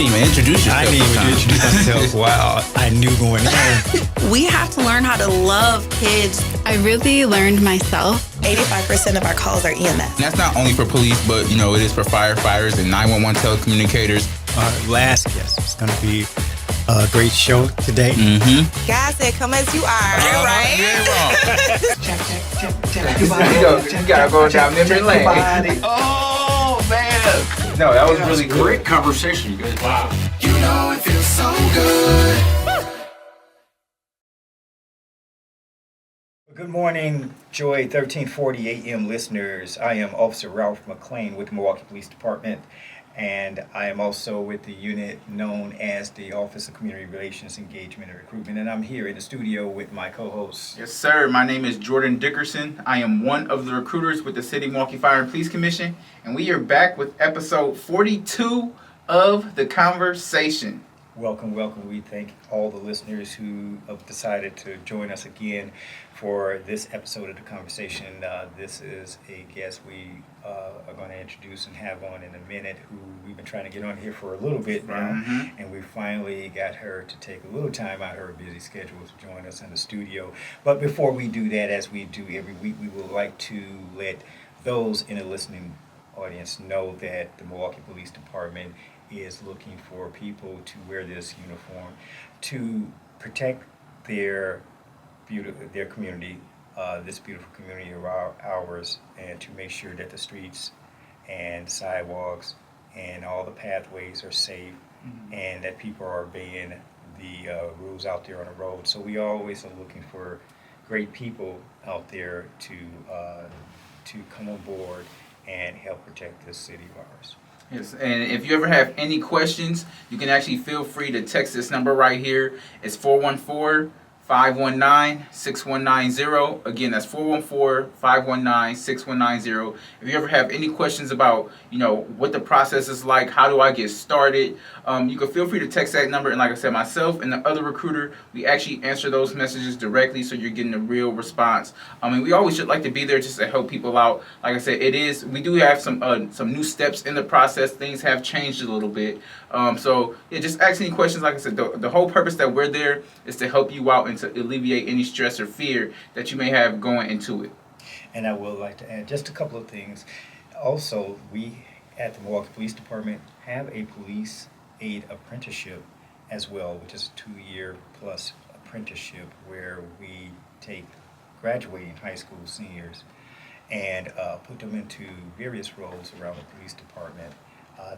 didn't even introduce yourself. I didn't even introduce myself. Wow, I knew going in. We have to learn how to love kids. I really learned myself. 85% of our calls are EMS. And that's not only for police, but, it is for firefighters and 911 telecommunicators. Our last guest is going to be a great show today. Mm-hmm. God said, come as you are, right? You gotta go down memory lane. Oh, man. No, that was really cool. Great conversation, you guys. Wow. You know it feels so good. Good morning, Joy 1340 AM listeners. I am Officer Ralph McClain with the Milwaukee Police Department, and I am also with the unit known as the Office of Community Relations, Engagement, and Recruitment, and I'm here in the studio with my co-host. Yes, sir. My name is Jordan Dickerson. I am one of the recruiters with the City Milwaukee Fire and Police Commission, and we are back with episode 42 of The Conversation. Welcome, welcome. We thank all the listeners who have decided to join us again for this episode of The Conversation. This is a guest we are going to introduce and have on in a minute, who we've been trying to get on here for a little bit now, and we finally got her to take a little time out of her busy schedule to join us in the studio. But before we do that, as we do every week, we would like to let those in the listening audience know that the Milwaukee Police Department is looking for people to wear this uniform to protect their community, this beautiful community of ours, and to make sure that the streets and sidewalks and all the pathways are safe, and that people are obeying the rules out there on the road. So we always are looking for great people out there to come on board and help protect this city of ours. Yes, and if you ever have any questions, you can actually feel free to text this number right here. It's 414-519-6190. Again, that's 414-519-6190. If you ever have any questions about, what the process is like, how do I get started, you can feel free to text that number. And like I said, myself and the other recruiter, we actually answer those messages directly, so you're getting a real response. We always should like to be there just to help people out. Like I said, we do have some new steps in the process. Things have changed a little bit. So just ask any questions. Like I said, the whole purpose that we're there is to help you out and to alleviate any stress or fear that you may have going into it. And I would like to add just a couple of things. Also, we at the Milwaukee Police Department have a police aid apprenticeship as well, which is a 2-year plus apprenticeship where we take graduating high school seniors and put them into various roles around the police department.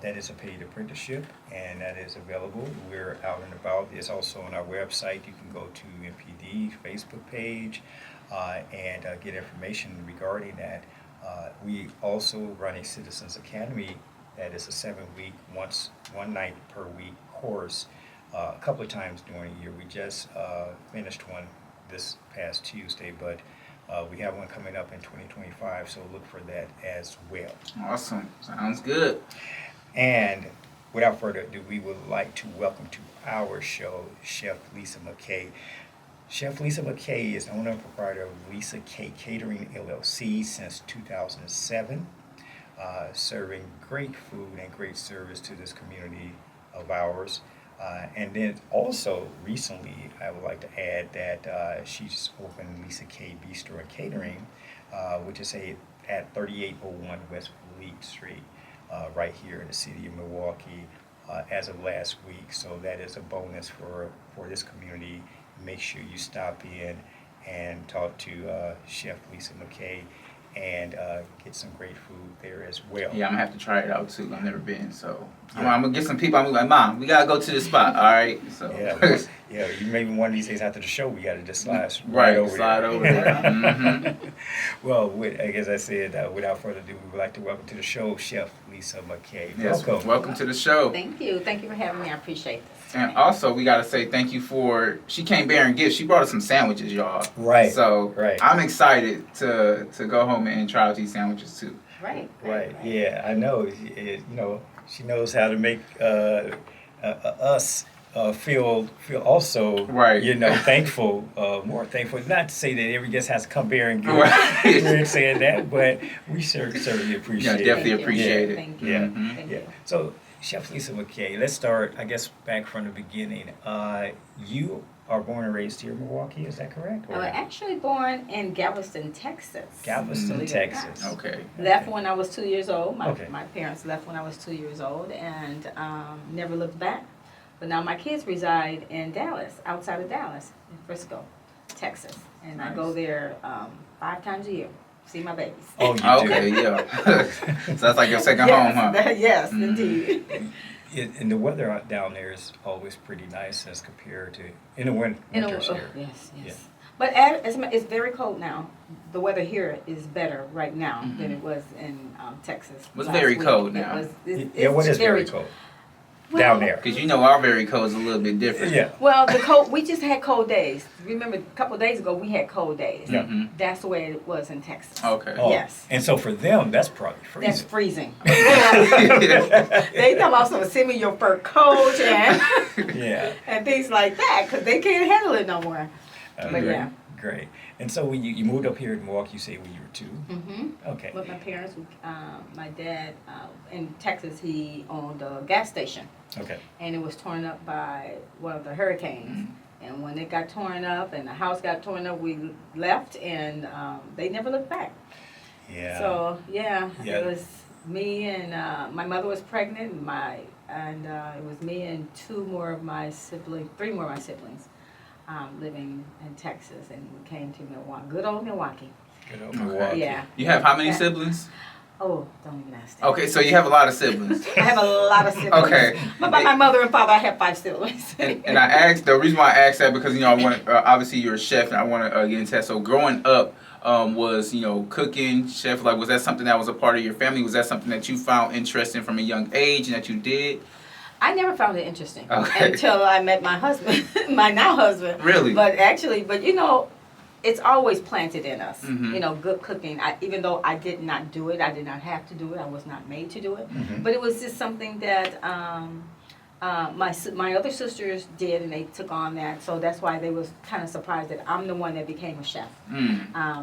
That is a paid apprenticeship, and that is available. We're out and about. It's also on our website. You can go to MPD Facebook page and get information regarding that. We also run a Citizens Academy that is a 7-week, one night per week course a couple of times during the year. We just finished one this past Tuesday, but we have one coming up in 2025, so look for that as well. Awesome. Sounds good. And without further ado, we would like to welcome to our show Chef Lisa McKay. Chef Lisa McKay is the owner and proprietor of Lisa Kaye Catering LLC since 2007, serving great food and great service to this community of ours. And then also recently, I would like to add that she's opened Lisa Kaye Bistro and Catering, which is at 3801 West Vliet Street, right here in the city of Milwaukee, as of last week. So that is a bonus for this community. Make sure you stop in and talk to Chef Lisa McKay and get some great food there as well. Yeah, I'm gonna have to try it out too. I've never been, so I'm gonna get some people. I'm gonna be like, Mom, we gotta go to this spot. All right, so yeah, you maybe one of these days after the show, we gotta just slide over there. Well, as I said, without further ado, we would like to welcome to the show Chef Lisa McKay. Yes, welcome to the show. Thank you for having me. I appreciate this. And also, we gotta say thank you she came bearing gifts. She brought us some sandwiches, y'all. Right. So I'm excited to go home and try out these sandwiches too. Right. Yeah, I know. She knows how to make us feel also, thankful, more thankful. Not to say that every guest has to come bearing gifts. We're saying that, but we certainly appreciate it. Definitely appreciate it. Thank you. Yeah. Thank you. So, Chef Lisa McKay, let's start, I guess, back from the beginning. You are born and raised here in Milwaukee, is that correct? I was actually born in Galveston, Texas. Galveston, Believe it or not. Texas. Okay. Left when I was 2 years old. Okay. My parents left when I was 2 years old and never looked back. But now my kids reside in Dallas, outside of Dallas, in Frisco, Texas. And I go there 5 times a year, see my babies. Oh, you do? Okay, yeah. So that's like your second home, huh? Yes, indeed. And the weather out down there is always pretty nice as compared to in the winters here. Yes, yes. Yeah. But it's very cold now. The weather here is better right now than it was in Texas. It's last very week. cold now. What is very cold down there? Because you know our very cold is a little bit different. Yeah. Well, the cold. We just had cold days. Remember, a couple of days ago we had cold days. Yeah. Mhm. That's the way it was in Texas. Okay. Oh, Yes. And so for them, that's probably That's freezing. freezing. They talk about some send me your fur coat and Yeah. and things like that because they can't handle it no more. But yeah. Great. And so when you moved up here to Milwaukee, you say when you were 2? Mm-hmm. Okay. With my parents, my dad in Texas, he owned a gas station. Okay. And it was torn up by one of the hurricanes. And when it got torn up and the house got torn up, we left and they never looked back. Yeah. So Yeah. it was me and my mother was pregnant. It was me and 3 more of my siblings living in Texas, and we came to Milwaukee, good old Milwaukee. Good old Milwaukee. Yeah. You have how many siblings? Oh, don't even ask that. Okay, so you have a lot of siblings. I have a lot of siblings. Okay. But by my mother and father, I have 5 siblings. And I asked, the reason why I asked that because, I want obviously you're a chef and I want to get into that. So growing up, was, cooking, chef, like was that something that was a part of your family? Was that something that you found interesting from a young age and that you did? I never found it interesting Okay. until I met my husband, my now husband. Really? But it's always planted in us. Mhm. Good cooking. Even though I did not do it, I did not have to do it. I was not made to do it. Mhm. But it was just something that my other sisters did, and they took on that. So that's why they was kind of surprised that I'm the one that became a chef.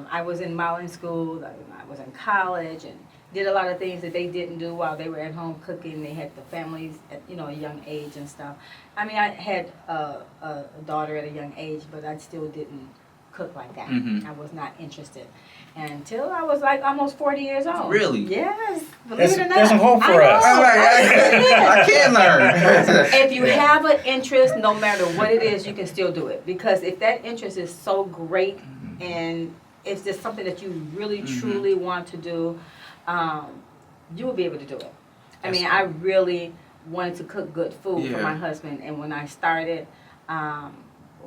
I was in modeling school. I was in college and did a lot of things that they didn't do while they were at home cooking. They had the families at a young age and stuff. I mean, I had a daughter at a young age, but I still didn't cook like that. Mhm. I was not interested until I was like almost 40 years old. Really? Yes. Believe There's- it or not. there's some hope for us. I'm like, I Yes. can learn. If you have an interest, no matter what it is, you can still do it. Because if that interest is so great and it's just something that you really, truly want to do, you will be able to do it. I mean, I really wanted to cook good food for Yeah. my husband. And when I started,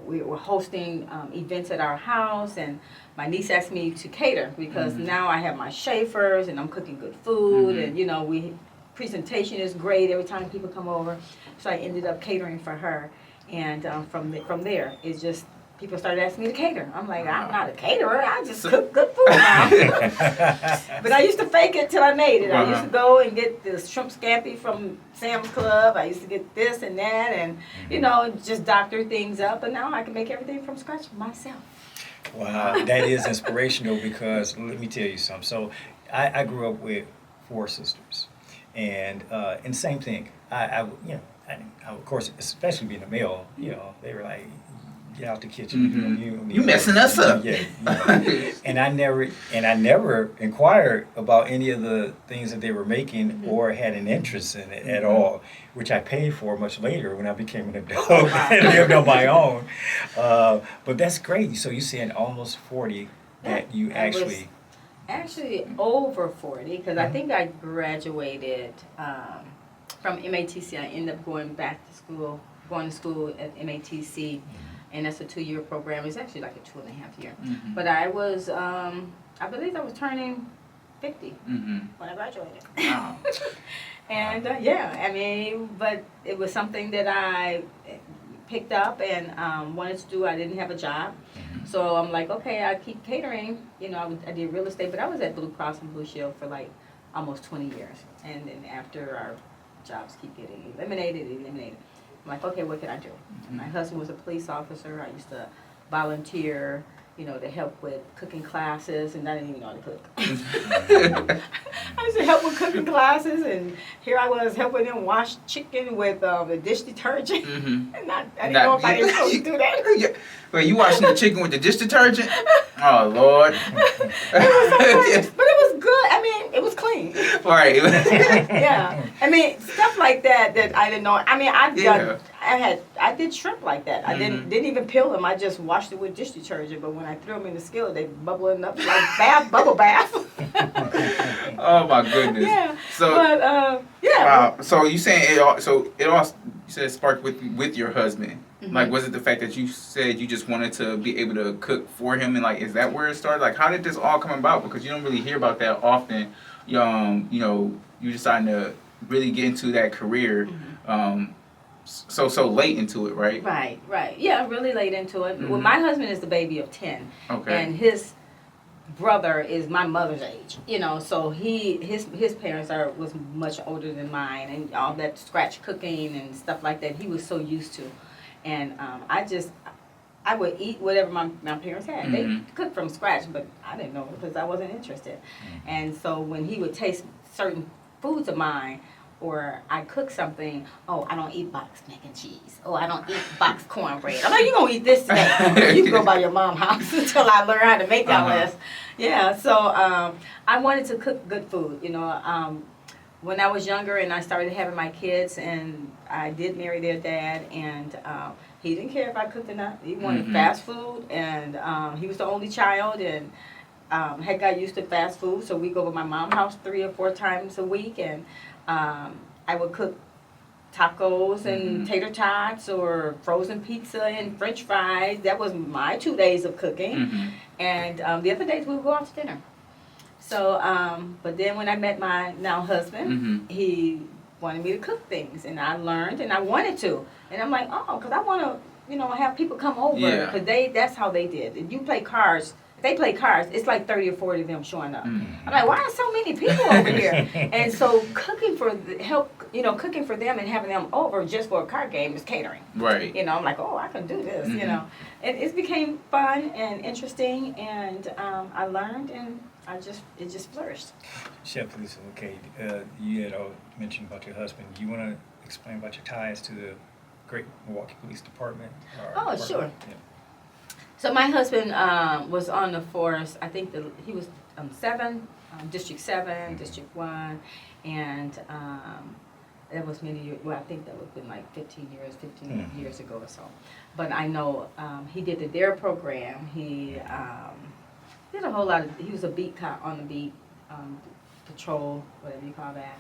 we were hosting events at our house. And my niece asked me to cater because now I have my chauffeurs and I'm cooking good food. And, presentation is great every time people come over. So I ended up catering for her. And from there, it's just people started asking me to cater. I'm like, I'm not a caterer. I just cook good food now. But I used to fake it till I made it. I used to go and get the shrimp scampi from Sam's Club. I used to get this and that and, just doctor things up. And now I can make everything from scratch myself. Wow, that is inspirational because let me tell you something. So I grew up with 4 sisters, and same thing. I of course, especially being a male, they were like, get out the kitchen. You messing us up. Yeah. And I never inquired about any of the things that they were making or had an interest in it at all, which I paid for much later when I became an adult and lived on my own. But that's great. So you're saying almost 40 that you actually... Actually over 40 because I think I graduated from MATC. I ended up going to school at MATC. And that's a 2-year program. It's actually like a 2.5 year. But I was, I believe I was turning 50 when I graduated. Wow. And but it was something that I picked up and wanted to do. I didn't have a job. So I'm like, okay, I keep catering. I did real estate, but I was at Blue Cross and Blue Shield for like almost 20 years. And then after our jobs keep getting eliminated. I'm like, okay, what can I do? And my husband was a police officer. I used to volunteer to help with cooking classes, and I didn't even know how to cook. I used to help with cooking classes, and here I was helping them wash chicken with the dish detergent. And I didn't know if I was supposed to do that. Yeah. Wait, you washing the chicken with the dish detergent? Oh, Lord. But it was good. I mean, it was clean. Right. Yeah. I mean, stuff like that I didn't know. I mean, I did shrimp like that. I didn't even peel them. I just washed it with dish detergent. But when I threw them in the skillet, they bubbling up like bubble bath. Oh my goodness. Yeah. So, yeah. Wow. So you saying it all? So it all you said sparked with your husband. Like, was it the fact that you said you just wanted to be able to cook for him, and like, is that where it started? Like, how did this all come about? Because you don't really hear about that often. You deciding to really get into that career, so late into it, right? Right. Yeah, really late into it. Well, my husband is the baby of 10, and his brother is my mother's age. So his parents was much older than mine, and all that scratch cooking and stuff like that he was so used to. And I would eat whatever my parents had. They cooked from scratch, but I didn't know because I wasn't interested. And so when he would taste certain foods of mine, or I cook something, oh, I don't eat boxed mac and cheese. Oh, I don't eat boxed cornbread. I'm like, you going to eat this today. You can go by your mom's house until I learn how to make that list. Yeah, so I wanted to cook good food, when I was younger and I started having my kids, and I did marry their dad, and he didn't care if I cooked or not. He wanted fast food, and he was the only child, and had got used to fast food, so we go to my mom's house 3 or 4 times a week, and I would cook tacos and tater tots or frozen pizza and french fries. That was my 2 days of cooking, and the other days we would go out to dinner. So, but then when I met my now husband, he wanted me to cook things, and I learned, and I wanted to, and I'm like, oh, because I want to, have people come over, because that's how they did. If you play cards, they play cards, it's like 30 or 40 of them showing up. I'm like, why are so many people over here? And so cooking for cooking for them and having them over just for a card game is catering. Right. I'm like, oh, I can do this, It became fun and interesting, and I learned, and it just flourished. Chef Lisa, okay, you had mentioned about your husband. Do you want to explain about your ties to the great Milwaukee Police Department? Sure. Yeah. So my husband was on the force. I think he was 7, District 7, District 1, and that was many years. Well, I think that would have been like 15 years ago or so. But I know he did the DARE program. He did a whole lot of. He was a beat cop on the beat, patrol, whatever you call that,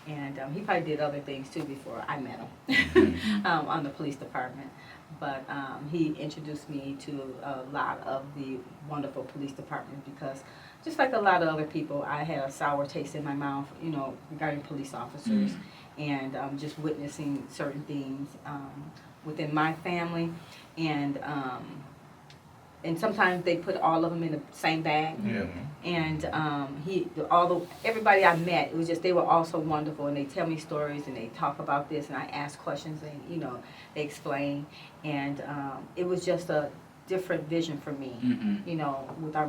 and he probably did other things too before I met him on the police department. But he introduced me to a lot of the wonderful police department, because just like a lot of other people, I had a sour taste in my mouth, regarding police officers, and just witnessing certain things within my family, and sometimes they put all of them in the same bag. Yeah. And everybody I met, it was just, they were all so wonderful, and they tell me stories, and they talk about this, and I ask questions, and they explain, and it was just a different vision for me, with our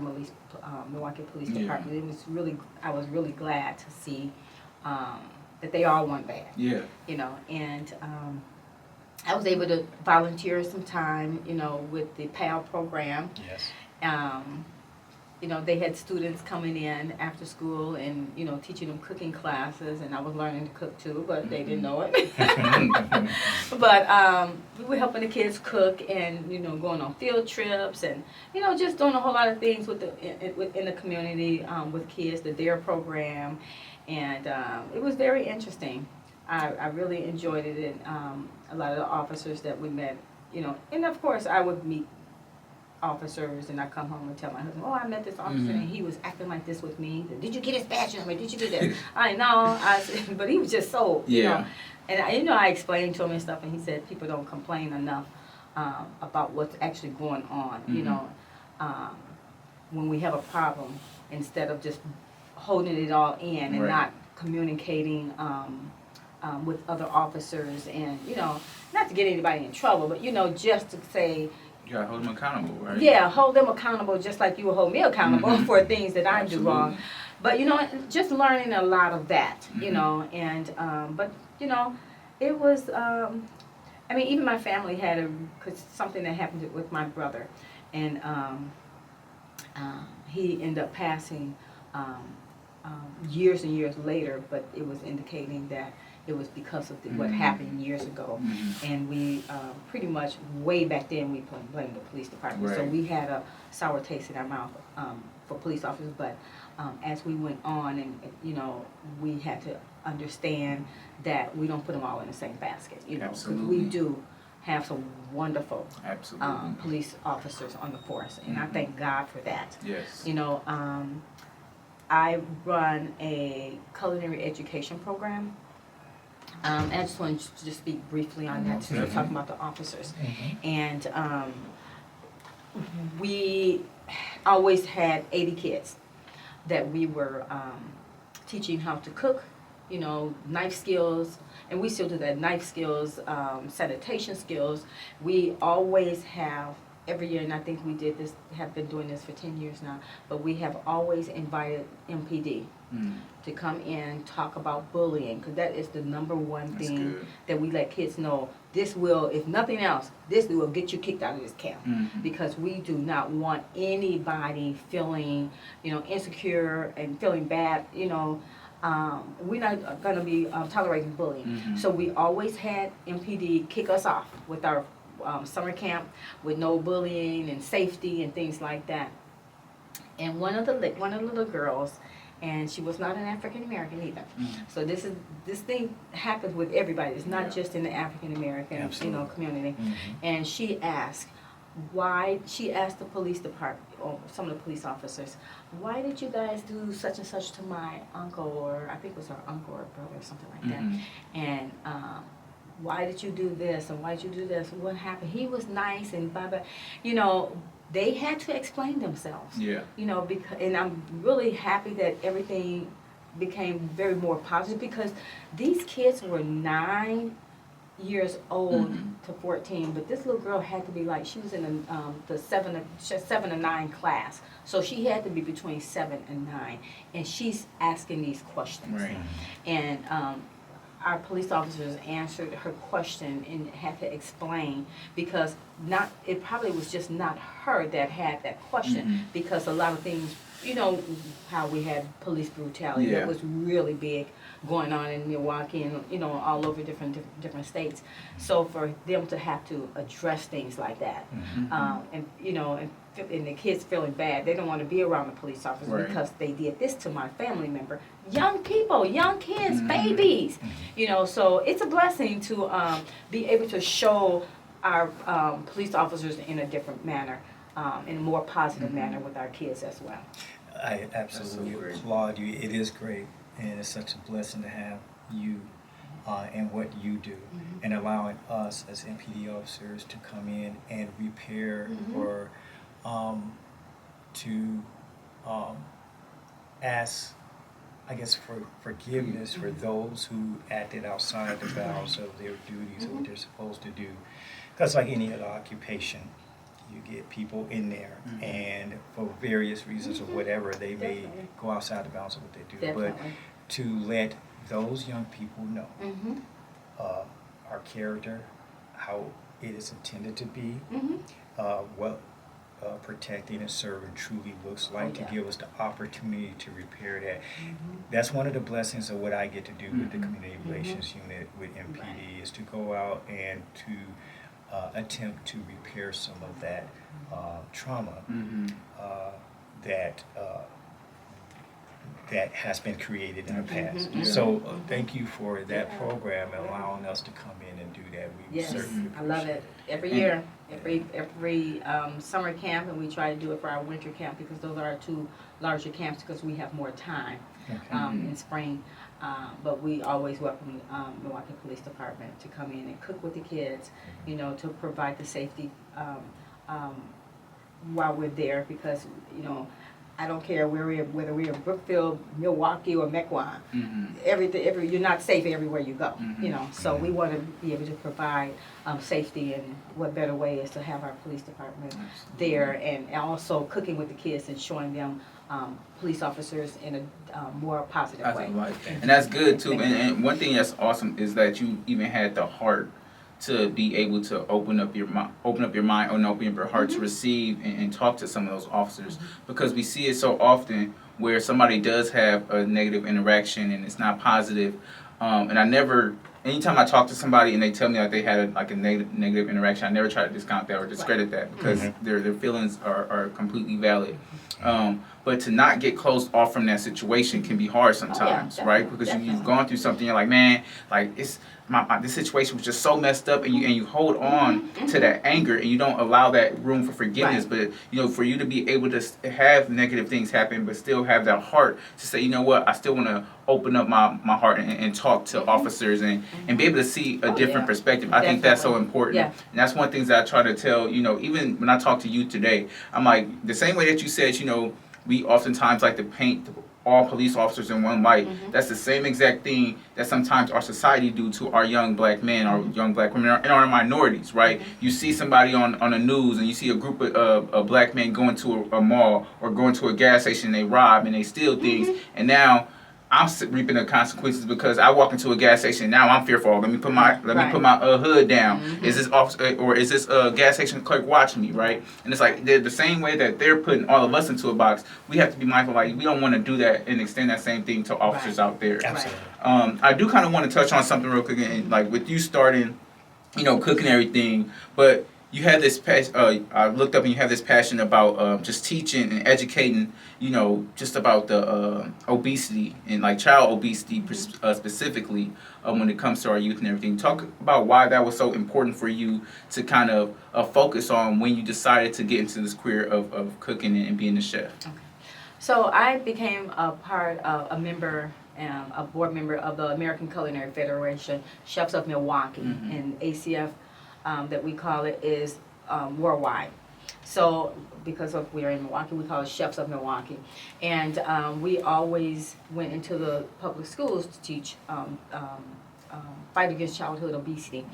Milwaukee Police Department. It was really, I was really glad to see that they all weren't bad. Yeah. And I was able to volunteer some time, with the PAL program. Yes. They had students coming in after school and, teaching them cooking classes, and I was learning to cook too, but they didn't know it. But we were helping the kids cook and, going on field trips and, just doing a whole lot of things in the community with kids, the DARE program, and it was very interesting. I really enjoyed it, and a lot of the officers that we met, and of course I would meet officers, and I come home and tell my husband, oh, I met this officer, and he was acting like this with me. Did you get his badge number? Did you do this? I know, but he was just so, and I explained to him and stuff, and he said people don't complain enough about what's actually going on, when we have a problem, instead of just holding it all in and not communicating with other officers, and not to get anybody in trouble, but just to say, You gotta hold them accountable, right? Yeah, hold them accountable just like you would hold me accountable for things that I do wrong. But you know, just learning a lot of that, you know, and but you know, it was. I mean, even my family had cause something that happened with my brother, and he ended up passing years and years later. But it was indicating that it was because of what happened years ago, and we pretty much way back then we blamed the police department. Right. So we had a sour taste in our mouth for police officers. But as we went on, and you know, we had to understand that we don't put them all in the same basket. You know, because we do have some wonderful police officers on the force, and I thank God for that. Yes. You know, I run a culinary education program. I just wanted to just speak briefly on that, since we're talking about the officers. And we always had 80 kids that we were teaching how to cook, you know, knife skills, and we still do that, knife skills, sanitation skills. We always have, every year, and I think we have been doing this for 10 years now, but we have always invited MPD to come in, talk about bullying, because that is the number one thing that we let kids know. This will, if nothing else, this will get you kicked out of this camp, because we do not want anybody feeling, you know, insecure and feeling bad, you know. We're not going to be tolerating bullying. So we always had MPD kick us off with our summer camp with no bullying and safety and things like that. And one of the little girls, and she was not an African American either. So this thing happens with everybody. It's not just in the African American community. And she asked the police department, or some of the police officers, why did you guys do such and such to my uncle, or I think it was her uncle or brother or something like that. And why did you do this, and why did you do this? What happened? He was nice and blah, blah. You know, they had to explain themselves. Yeah. You know, and I'm really happy that everything became very more positive, because these kids were 9 years old to 14, but this little girl had to be like, she was in the 7 to 9 class, so she had to be between 7 and 9, and she's asking these questions. Right. And our police officers answered her question and had to explain, because it probably was just not her that had that question, because a lot of things, you know, how we had police brutality that was really big going on in Milwaukee and, you know, all over different states. So for them to have to address things like that, and you know, and the kids feeling bad, they don't want to be around the police officers because they did this to my family member. Young people, young kids, babies, you know. So it's a blessing to be able to show our police officers in a different manner, in a more positive manner with our kids as well. I absolutely applaud you. It is great, and it's such a blessing to have you and what you do, and allowing us as MPD officers to come in and repair or to ask, I guess, for forgiveness for those who acted outside the bounds of their duties or what they're supposed to do. Because like any other occupation, you get people in there, and for various reasons or whatever, they may go outside the bounds of what they do. But to let those young people know our character, how it is intended to be, what protecting and serving truly looks like, to give us the opportunity to repair that. That's one of the blessings of what I get to do with the Community Relations Unit with MPD, is to go out and to attempt to repair some of that trauma that has been created in the past. So thank you for that program and allowing us to come in and do that. We certainly appreciate I love it. Every year, every summer camp, and we try to do it for our winter camp, because those are our two larger camps, because we have more time in spring. But we always welcome Milwaukee Police Department to come in and cook with the kids, you know, to provide the safety while we're there, because, you know, I don't care whether we're in Brookfield, Milwaukee, or Mequon. Mm-hmm. You're not safe everywhere you go. Mhm. You know, so we want to be able to provide safety, and what better way is to have our police department there, and also cooking with the kids and showing them police officers in a more positive way. And that's good too. And one thing that's awesome is that you even had the heart to be able to open up your mind and open up your heart to receive and talk to some of those officers, because we see it so often where somebody does have a negative interaction and it's not positive. And anytime I talk to somebody and they tell me that they had a negative interaction, I never try to discount that or discredit that, because their feelings are completely valid. But to not get closed off from that situation can be hard sometimes, right? Because you've gone through something, you're like, man, like this situation was just so messed up, and you hold on to that anger, and you don't allow that room for forgiveness. But for you to be able to have negative things happen, but still have that heart to say, you know what, I still want to open up my heart and talk to officers and be able to see a different perspective. I think that's so important. And that's one of the things that I try to tell, even when I talk to you today, I'm like, the same way that you said, we oftentimes like to paint all police officers in one light. That's the same exact thing that sometimes our society do to our young black men, our young black women, and our minorities, right? You see somebody on the news, and you see a group of black men going to a mall or going to a gas station, and they rob and they steal things, and now I'm reaping the consequences because I walk into a gas station. Now I'm fearful. Let me put my hood down. Is this officer or is this gas station clerk watching me, right? And it's like the same way that they're putting all of us into a box. We have to be mindful. Like, we don't want to do that and extend that same thing to officers out there. Absolutely. I do kind of want to touch on something real quick, and like with you starting, cooking everything, but you had this passion. I looked up, and you have this passion about just teaching and educating. Just about the obesity and like child obesity specifically when it comes to our youth and everything. Talk about why that was so important for you to kind of focus on when you decided to get into this career of cooking and being a chef. Okay. So I became a board member of the American Culinary Federation, Chefs of Milwaukee, and ACF that we call it is worldwide. So because we're in Milwaukee, we call it Chefs of Milwaukee. And we always went into the public schools to teach fight against childhood obesity.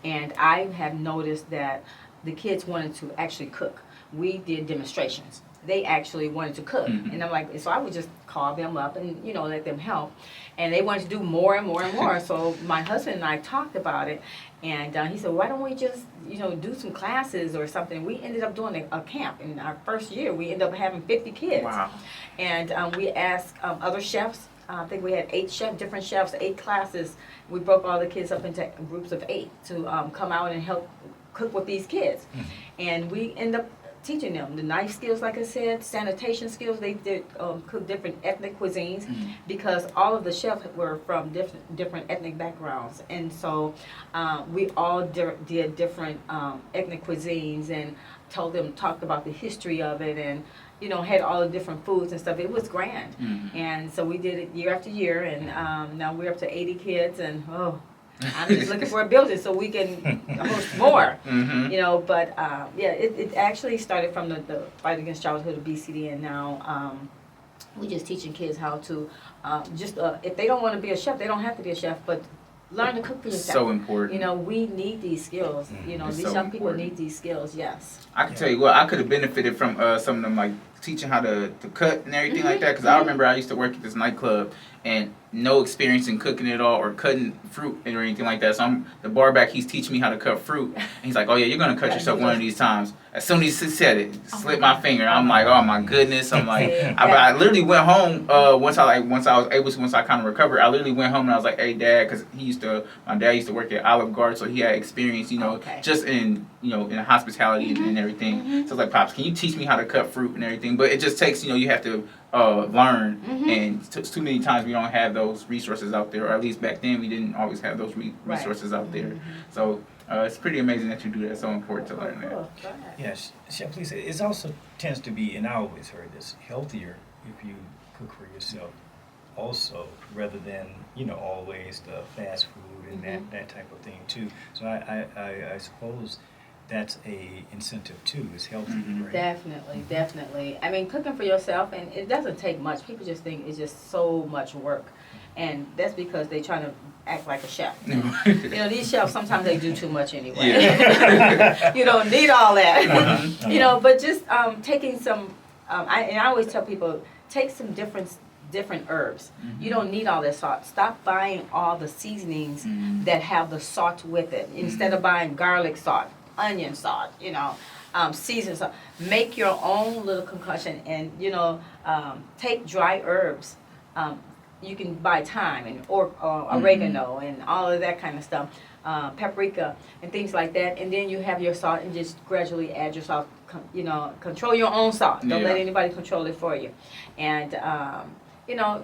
And I have noticed that the kids wanted to actually cook. We did demonstrations. They actually wanted to cook. And I'm like, so I would just call them up and, let them help. And they wanted to do more and more and more. So my husband and I talked about it. And he said, why don't we just, do some classes or something? We ended up doing a camp. In our first year, we ended up having 50 kids. Wow. And we asked other chefs. I think we had 8 different chefs, 8 classes. We broke all the kids up into groups of 8 to come out and help cook with these kids. And we ended up teaching them the knife skills, like I said, sanitation skills. They did cook different ethnic cuisines because all of the chefs were from different ethnic backgrounds, and so we all did different ethnic cuisines and talked about the history of it, and had all the different foods and stuff. It was grand, and so we did it year after year, and now we're up to 80 kids, and I'm just looking for a building so we can host more, But it actually started from the fight against childhood obesity, and now we're just teaching kids how to if they don't want to be a chef, they don't have to be a chef, but learn to cook for yourself. So important. We need these skills. These so young people important. need these skills. Yes. I can tell you what, I could have benefited from some of them, like teaching how to cut and everything like that, because I remember I used to work at this nightclub and no experience in cooking at all or cutting fruit or anything like that. So the bar back, he's teaching me how to cut fruit. And he's like, oh yeah, you're going to cut yourself one of these times. As soon as he said it, slipped my finger. I'm like, oh my goodness. I'm like, I literally went home once I kind of recovered. I literally went home and I was like, hey dad, because my dad used to work at Olive Garden, so he had experience, just in hospitality and everything. So I was like, pops, can you teach me how to cut fruit and everything? But it just takes, you have to learn, and too many times we don't have those resources out there, or at least back then we didn't always have those resources out there. So it's pretty amazing that you do that. It's so important to learn that. Yes, Chef Lisa, it also tends to be, and I always heard this, healthier if you cook for yourself also, rather than, always the fast food and that type of thing too. So I suppose that's a incentive too. It's healthy, right? Definitely. I mean, cooking for yourself, and it doesn't take much. People just think it's just so much work. And that's because they try to act like a chef. You know, these chefs, sometimes they do too much anyway. Yeah. You don't need all that. You know, but just taking some, I always tell people, take some different herbs. You don't need all that salt. Stop buying all the seasonings that have the salt with it. Instead of buying garlic salt, onion salt, you know, seasoned salt. Make your own little concoction, and you know, take dry herbs. You can buy thyme and oregano and all of that kind of stuff, paprika and things like that. And then you have your salt, and just gradually add your salt. You know, control your own salt. Don't let anybody control it for you. And you know,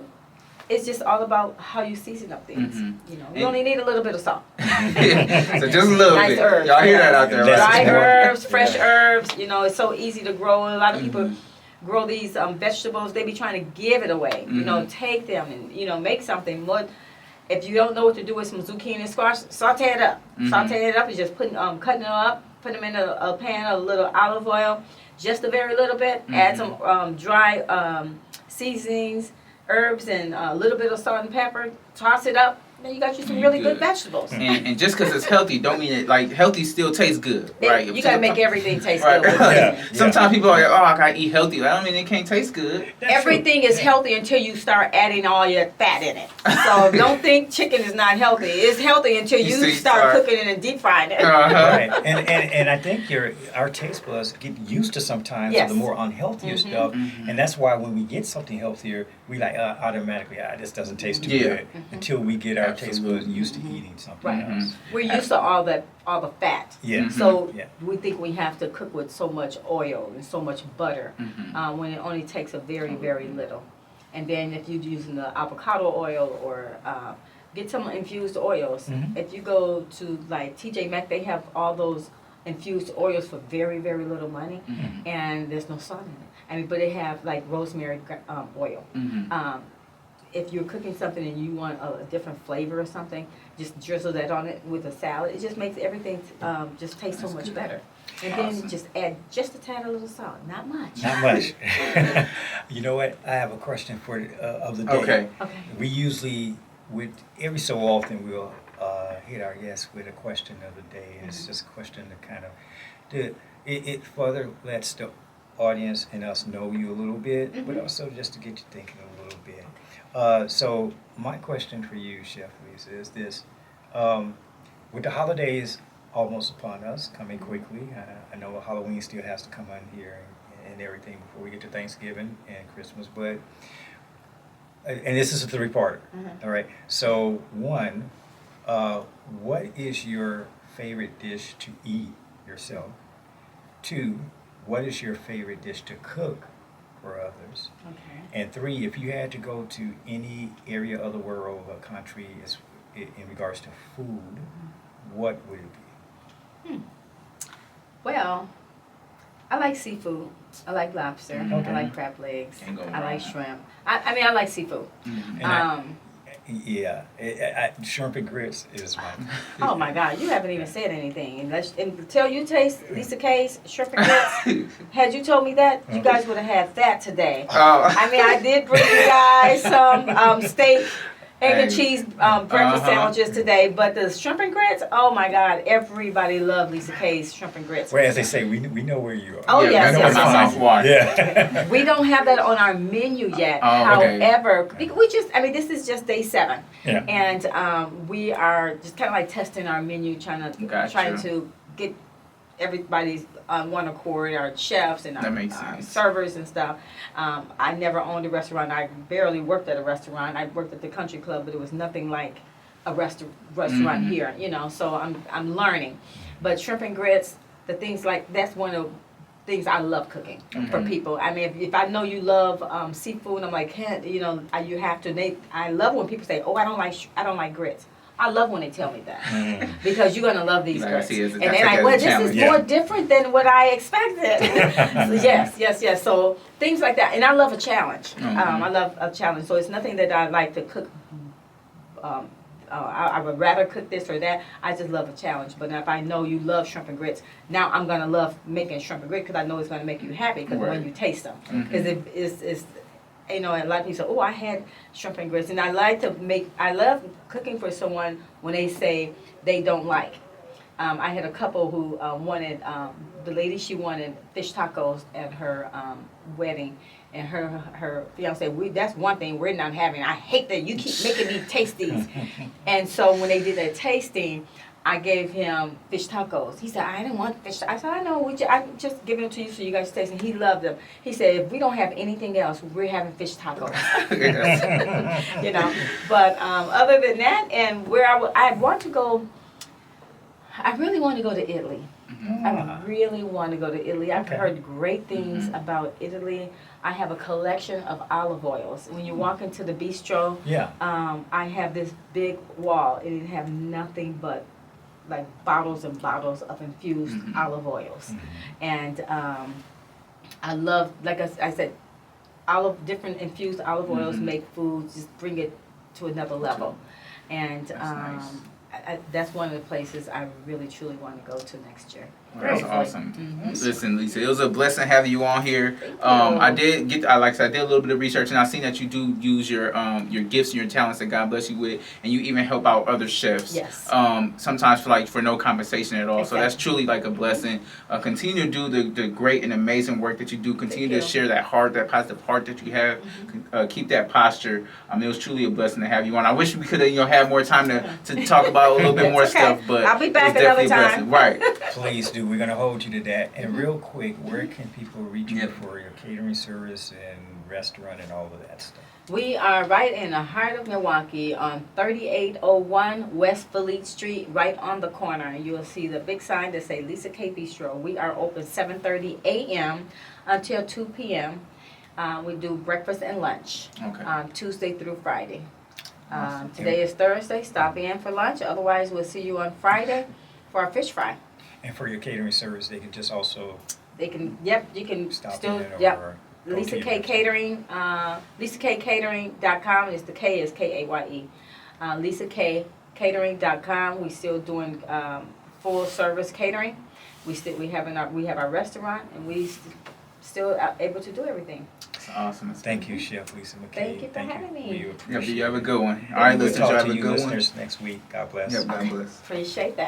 it's just all about how you season up things. You know, you only need a little bit of salt. So just a little Nice bit. herbs. Y'all hear that out there, Dry right? herbs, fresh herbs. You know, it's so easy to grow. And a lot of people grow these vegetables. They be trying to give it away. You know, take them and, you know, make something more. If you don't know what to do with some zucchini and squash, saute it up. Saute it up is just putting cutting it up, put them in a pan of a little olive oil, just a very little bit. Add some dry seasonings, herbs, and a little bit of salt and pepper. Toss it up. Then you got you some really good vegetables. And just because it's healthy, don't mean it, like, healthy still tastes good, right? You gotta make everything taste Right. good. Sometimes people are like, oh, I gotta eat healthy. I don't mean it can't taste good. Everything is healthy until you start adding all your fat in it. So don't think chicken is not healthy. It's healthy until you start cooking it and deep frying it. Right. And I think our taste buds get used to sometimes the more unhealthier stuff. And that's why when we get something healthier, we like automatically, this doesn't taste too good until we get our taste buds used to eating something else. We're used to all the fat. Yeah. So we think we have to cook with so much oil and so much butter when it only takes a very, very little. And then if you're using the avocado oil or get some infused oils. If you go to like TJ Maxx, they have all those infused oils for very, very little money, and there's no salt in it. I mean, but they have like rosemary oil. If you're cooking something and you want a different flavor or something, just drizzle that on it with a salad. It just makes everything just taste so much better. And then just add just a tad of little salt, not much. Not much. You know what? I have a question for of the day. Okay. We usually, every so often, we'll hit our guests with a question of the day. And it's just a question to kind of, it further lets the audience and us know you a little bit, but also just to get you thinking a little bit. So my question for you, Chef Lisa, is this. With the holidays almost upon us, coming quickly, I know Halloween still has to come on here and everything before we get to Thanksgiving and Christmas, but, and this is a three-parter, all right? So one, what is your favorite dish to eat yourself? Two, what is your favorite dish to cook for others? And three, if you had to go to any area of the world or country in regards to food, what would it be? Well, I like seafood. I like lobster. I like crab legs. I like shrimp. I mean, I like seafood. Shrimp and grits is my. Oh my God, you haven't even said anything. Until you taste Lisa Kaye's shrimp and grits, had you told me that, you guys would have had that today. I mean, I did bring you guys some steak, egg and cheese breakfast sandwiches today, but the shrimp and grits, oh my God, everybody loved Lisa Kaye's shrimp and grits. Well, as they say, we know where you are. Oh, yes. Yeah. We don't have that on our menu yet. However, this is just day 7. And we are just kind of like testing our menu, trying to get everybody's on one accord, our chefs and our servers and stuff. I never owned a restaurant. I barely worked at a restaurant. I worked at the country club, but it was nothing like a restaurant here, you know, so I'm learning. But shrimp and grits, the things like, that's one of the things I love cooking for people. I mean, if I know you love seafood, I'm like, you know, you have to. I love when people say, oh, I don't like grits. I love when they tell me that because you're gonna love these grits. And they're like, well, this is more different than what I expected. Yes. So things like that, and I love a challenge. I love a challenge. So it's nothing that I like to cook I would rather cook this or that. I just love a challenge. But if I know you love shrimp and grits, now I'm gonna love making shrimp and grits because I know it's gonna make you happy because Right. when you taste them, because it's you know, a lot of people say, oh, I had shrimp and grits, and I love cooking for someone when they say they don't like. I had a couple who wanted, the lady, she wanted fish tacos at her wedding, and her fiance, that's one thing we're not having. I hate that you keep making me taste these. And so when they did their tasting, I gave him fish tacos. He said, I didn't want fish. I said, I know, I'm just giving them to you so you guys taste. And he loved them. He said, if we don't have anything else, we're having fish tacos. You know, but other than that, and where I want to go, I really want to go to Italy. I really want to go to Italy. I've heard great things about Italy. I have a collection of olive oils. When you walk into the bistro, I have this big wall, and it have nothing but like bottles and bottles of infused olive oils. And I love, like I said, different infused olive oils make food, just bring it to another level. And that's one of the places I really truly want to go to next year. That's awesome. Listen, Lisa, it was a blessing having you on here. I did get, like I said, I did a little bit of research, and I seen that you do use your gifts and your talents that God bless you with, and you even help out other chefs. Yes. Sometimes for no compensation at all. Exactly. So that's truly like a blessing. Continue to do the great and amazing work that you do. Continue to share that heart, that positive heart that you have. Keep that posture. It was truly a blessing to have you on. I wish we could have had more time to talk about a little bit more stuff, but I'll be back it's another definitely time. a blessing. Right. Please do. We're going to hold you to that. And real quick, where can people reach you for your catering service and restaurant and all of that stuff? We are right in the heart of Milwaukee on 3801 West Vliet Street, right on the corner. And you'll see the big sign that say Lisa Kaye Bistro. We are open 7:30 a.m. until 2 p.m. We do breakfast and lunch Tuesday through Friday. Awesome. Today is Thursday. Stop in for lunch. Otherwise, we'll see you on Friday for our fish fry. And for your catering service, they can just also you can stop still, in or Lisa Kaye Catering, LisaKayeCatering.com. Is the K is Kaye. LisaKayeCatering.com. We still doing full service catering. We have our restaurant, and we still able to do everything. That's awesome. Thank you, Chef Lisa McKay. Thank you for having me. You have a good one. All right, We'll listeners, talk have to a you good one. listeners next week. God bless. Yeah, God bless. Appreciate that.